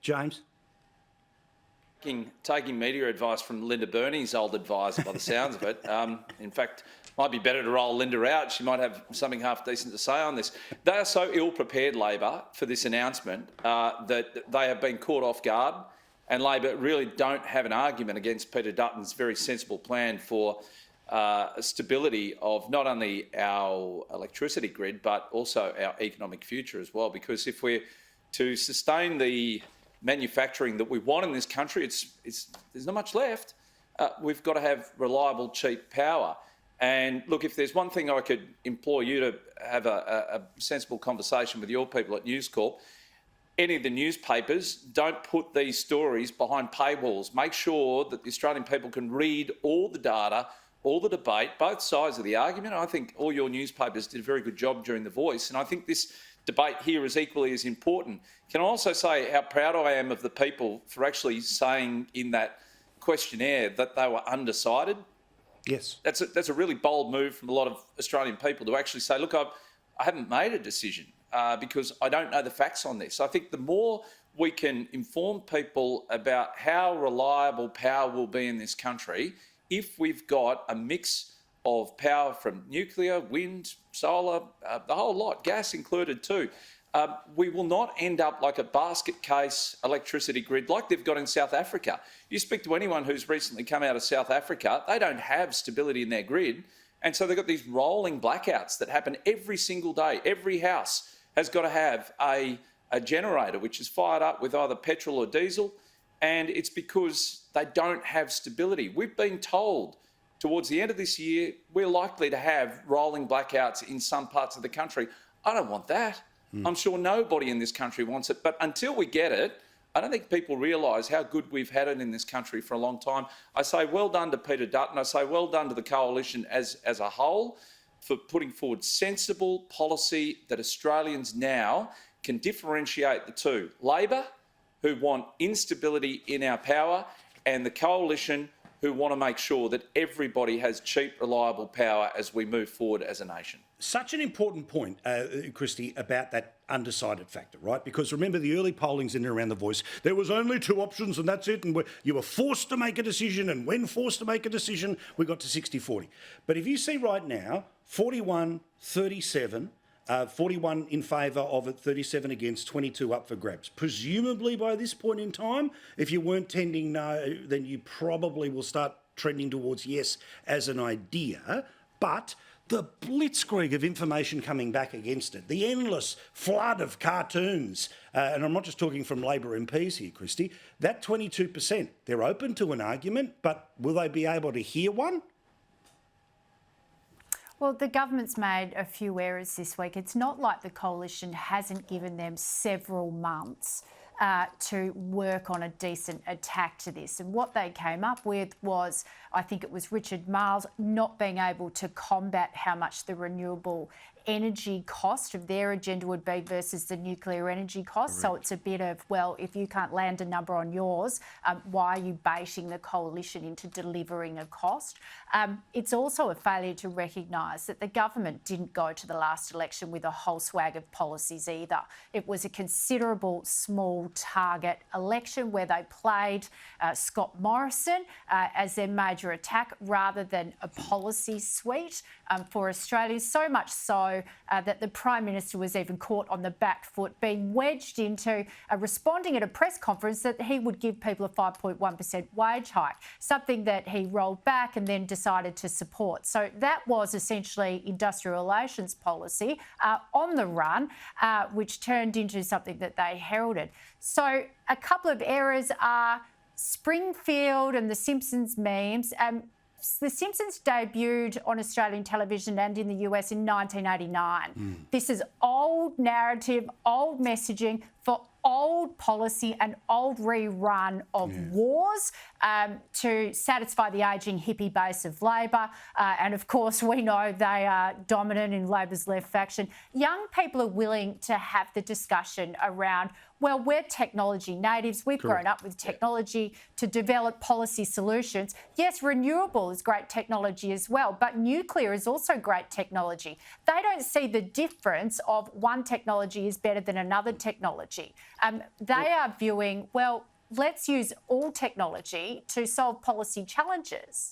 James? Taking media advice from Linda Burney's old advisor by the sounds of it. In fact, might be better to roll Linda out. She might have something half decent to say on this. They are so ill-prepared, Labor, for this announcement that they have been caught off guard, and Labor really don't have an argument against Peter Dutton's very sensible plan for stability of not only our electricity grid but also our economic future as well. Because if we're to sustain the manufacturing that we want in this country, there's not much left. We've got to have reliable, cheap power. And look, if there's one thing I could implore you to have a sensible conversation with your people at News Corp, any of the newspapers, don't put these stories behind paywalls. Make sure that the Australian people can read all the data, all the debate, both sides of the argument. I think all your newspapers did a very good job during The Voice, and I think this debate here is equally as important. Can I also say how proud I am of the people for actually saying in that questionnaire that they were undecided? Yes. That's a really bold move from a lot of Australian people to actually say, look, I haven't made a decision because I don't know the facts on this. I think the more we can inform people about how reliable power will be in this country, if we've got a mix of power from nuclear, wind, solar, the whole lot, gas included too, we will not end up like a basket case electricity grid like they've got in South Africa. You speak to anyone who's recently come out of South Africa, they don't have stability in their grid. And so they've got these rolling blackouts that happen every single day. Every house has got to have a generator which is fired up with either petrol or diesel. And it's because they don't have stability. We've been told towards the end of this year, we're likely to have rolling blackouts in some parts of the country. I don't want that. I'm sure nobody in this country wants it. But until we get it, I don't think people realise how good we've had it in this country for a long time. I say well done to Peter Dutton. I say well done to the coalition as a whole for putting forward sensible policy that Australians now can differentiate the two. Labor, who want instability in our power, and the coalition who want to make sure that everybody has cheap, reliable power as we move forward as a nation. Such an important point, Kristy, about that undecided factor, right? Because remember the early pollings in and around The Voice, there was only two options and that's it, and you were forced to make a decision, and when forced to make a decision, we got to 60-40. But if you see right now, 41-37, 41 in favour of it, 37 against, 22 up for grabs. Presumably by this point in time, if you weren't tending no, then you probably will start trending towards yes as an idea. But the blitzkrieg of information coming back against it, the endless flood of cartoons, and I'm not just talking from Labor MPs here, Kristy, that 22%, they're open to an argument, but will they be able to hear one? Well, the government's made a few errors this week. It's not like the coalition hasn't given them several months to work on a decent attack to this. And what they came up with was, I think it was Richard Marles, not being able to combat how much the renewable energy cost of their agenda would be versus the nuclear energy cost. So it's a bit of, well, if you can't land a number on yours, why are you baiting the coalition into delivering a cost? It's also a failure to recognise that the government didn't go to the last election with a whole swag of policies either. It was a considerable small target election where they played Scott Morrison as their major attack rather than a policy suite for Australia, so much so that the Prime Minister was even caught on the back foot, being wedged into responding at a press conference that he would give people a 5.1% wage hike, something that he rolled back and then decided to support. So that was essentially industrial relations policy on the run, which turned into something that they heralded. So a couple of errors are Springfield and the Simpsons memes. The Simpsons debuted on Australian television and in the US in 1989. This is old narrative, old messaging for old policy and old rerun of wars to satisfy the ageing hippie base of Labor. And of course, we know they are dominant in Labor's left faction. Young people are willing to have the discussion around well, we're technology natives. We've grown up with technology to develop policy solutions. Yes, renewable is great technology as well, but nuclear is also great technology. They don't see the difference of one technology is better than another technology. They are viewing, well, let's use all technology to solve policy challenges.